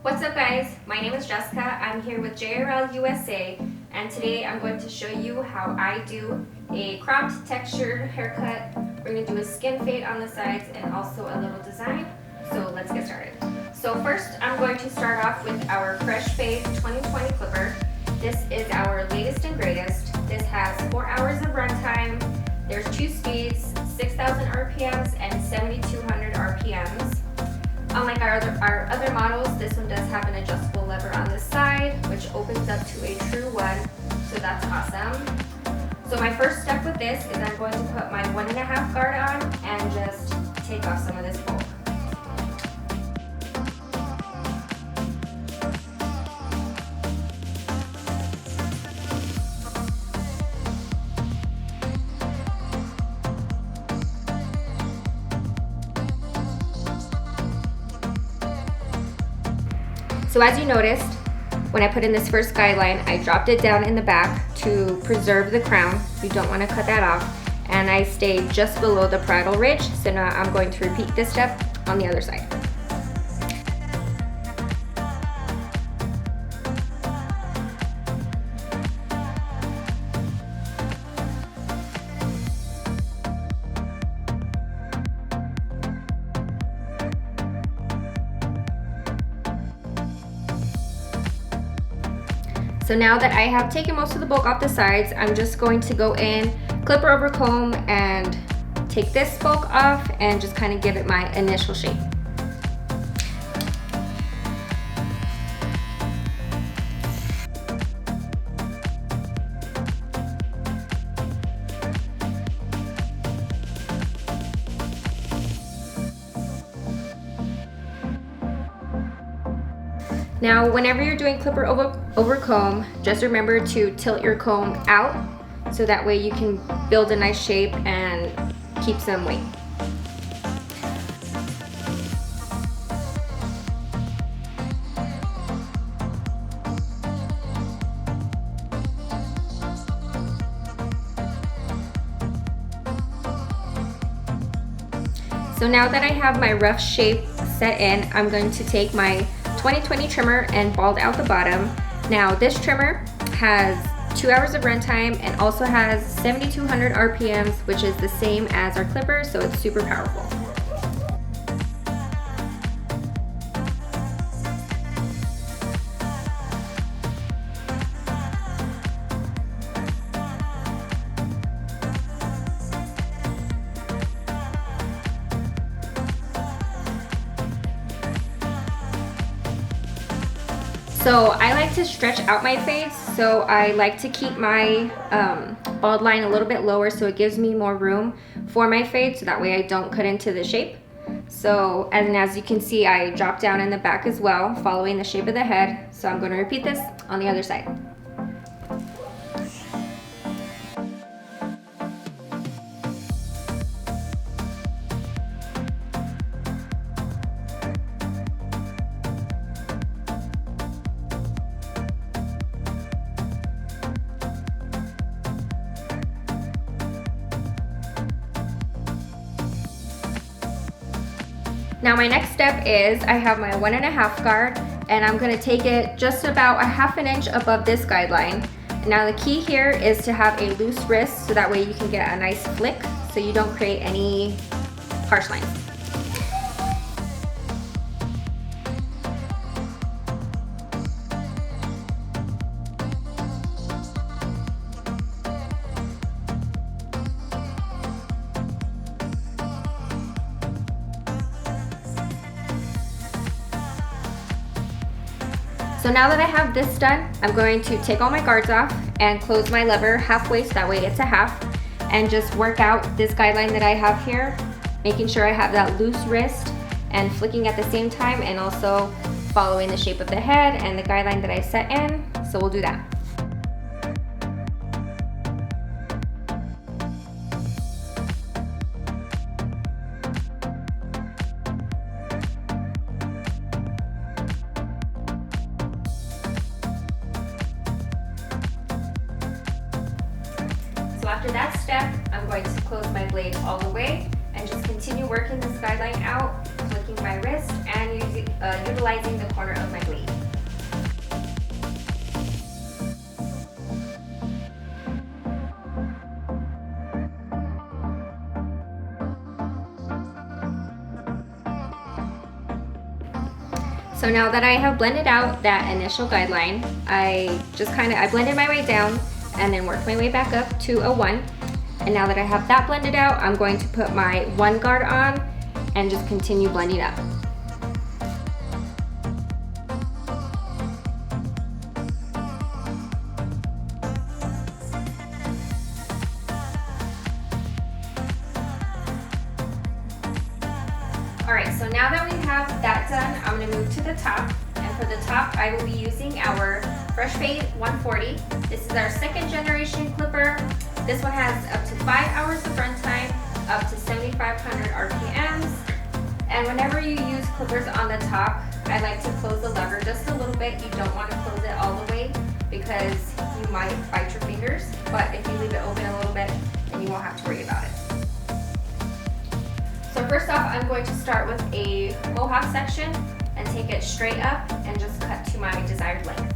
What's up guys, my name is Jessica. I'm here with JRL USA and today I'm going to show you how I do a cropped textured haircut. We're going to do a skin fade on the sides and also a little design. So let's get started. So first I'm going to start off with our Fresh Fade 2020 clipper. This is our latest and greatest. This has 4 hours of runtime. There's 2 speeds, 6,000 RPMs and 7,200 RPMs. Unlike our other models, this one does have an adjustable lever on the side, which opens up to a true 1, so that's awesome. So my first step with this is I'm going to put my 1.5 guard on and just take off some of this bulk. So as you noticed, when I put in this first guideline, I dropped it down in the back to preserve the crown. You don't want to cut that off. And I stayed just below the parietal ridge. So now I'm going to repeat this step on the other side. So now that I have taken most of the bulk off the sides, I'm just going to go in, clipper over comb, and take this bulk off and just kind of give it my initial shape. Now, whenever you're doing clipper over comb, just remember to tilt your comb out so that way you can build a nice shape and keep some weight. So now that I have my rough shape set in, I'm going to take my 2020 trimmer and bald out the bottom. Now this trimmer has 2 hours of runtime and also has 7,200 RPMs, which is the same as our clipper, so it's super powerful. So I like to stretch out my fades, so I like to keep my bald line a little bit lower so it gives me more room for my fade so that way I don't cut into the shape. So, and as you can see, I drop down in the back as well, following the shape of the head. So I'm going to repeat this on the other side. Now my next step is I have my 1.5 guard and I'm going to take it just about a ½ inch above this guideline. Now the key here is to have a loose wrist so that way you can get a nice flick so you don't create any harsh lines. So now that I have this done, I'm going to take all my guards off and close my lever halfway so that way it's a half, and just work out this guideline that I have here, making sure I have that loose wrist and flicking at the same time and also following the shape of the head and the guideline that I set in. So we'll do that. So after that step, I'm going to close my blade all the way and just continue working this guideline out, flicking my wrist and utilizing the corner of my blade. So now that I have blended out that initial guideline, I blended my way down and then worked my way back up to a 1. And now that I have that blended out, I'm going to put my 1 guard on and just continue blending up. Alright, so now that we have that done, I'm going to move to the top. And for the top, I will be using our Fresh Fade 140. This is our 2nd generation clipper. This one has up to 5 hours of runtime, up to 7,500 RPMs. And whenever you use clippers on the top, I like to close the lever just a little bit. You don't want to close it all the way because you might bite your fingers. But if you leave it open a little bit, then you won't have to worry about it. So first off, I'm going to start with a mohawk section and take it straight up and just cut to my desired length.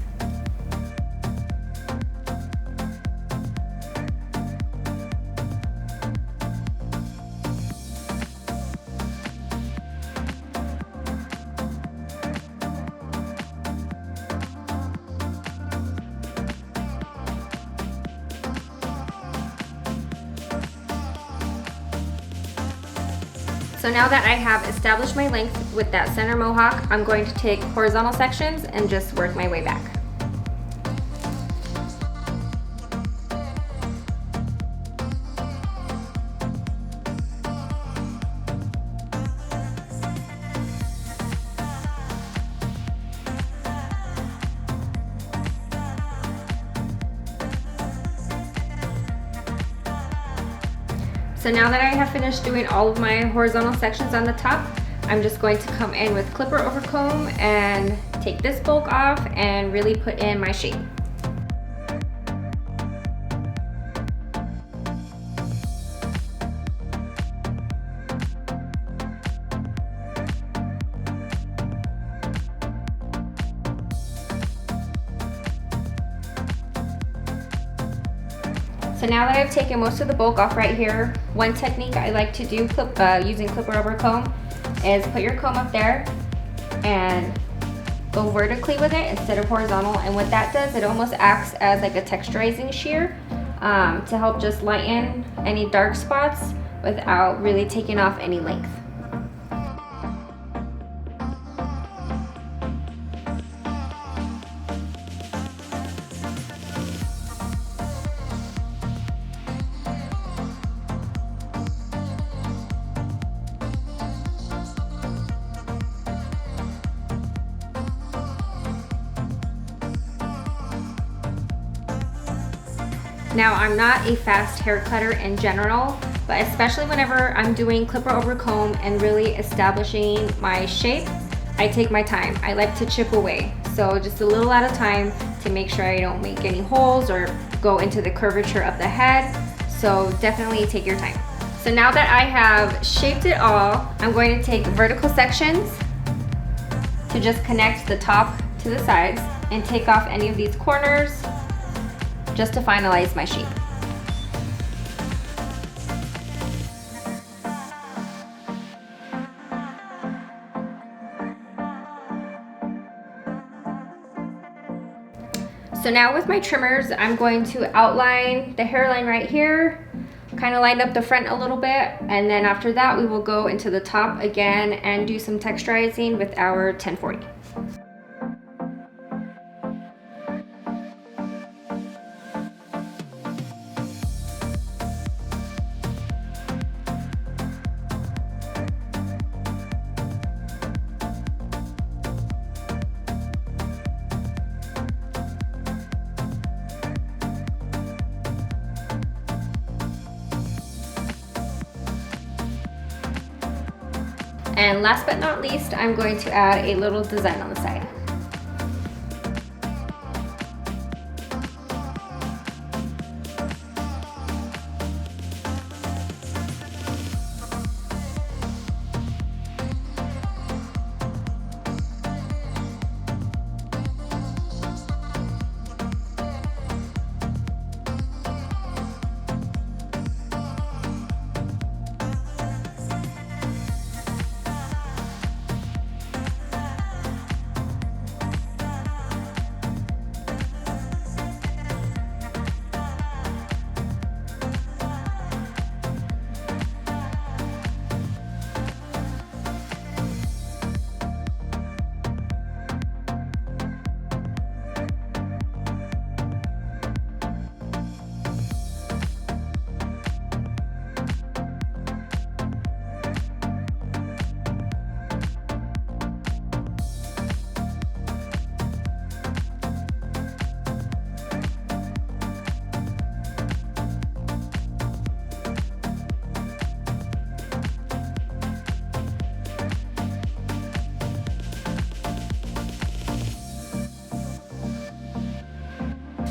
So now that I have established my length with that center mohawk, I'm going to take horizontal sections and just work my way back. So now that I have finished doing all of my horizontal sections on the top, I'm just going to come in with clipper over comb and take this bulk off and really put in my shape. So now that I've taken most of the bulk off right here, one technique I like to do using clipper over comb is put your comb up there and go vertically with it instead of horizontal. And what that does, it almost acts as like a texturizing shear to help just lighten any dark spots without really taking off any length. Now, I'm not a fast hair cutter in general, but especially whenever I'm doing clipper over comb and really establishing my shape, I take my time. I like to chip away. So just a little at a time to make sure I don't make any holes or go into the curvature of the head. So definitely take your time. So now that I have shaped it all, I'm going to take vertical sections to just connect the top to the sides and take off any of these corners just to finalize my shape. So now with my trimmers, I'm going to outline the hairline right here, kind of line up the front a little bit, and then after that we will go into the top again and do some texturizing with our 1040. And last but not least, I'm going to add a little design on the side.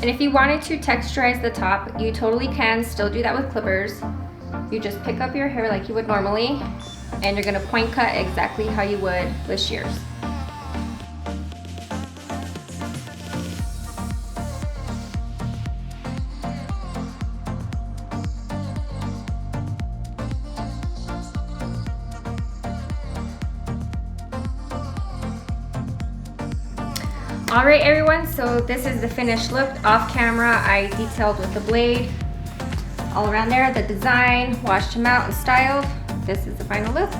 And if you wanted to texturize the top, you totally can still do that with clippers. You just pick up your hair like you would normally, and you're gonna point cut exactly how you would with shears. All right, everyone, so this is the finished look. Off camera, I detailed with the blade all around there, the design, washed them out and styled. This is the final look.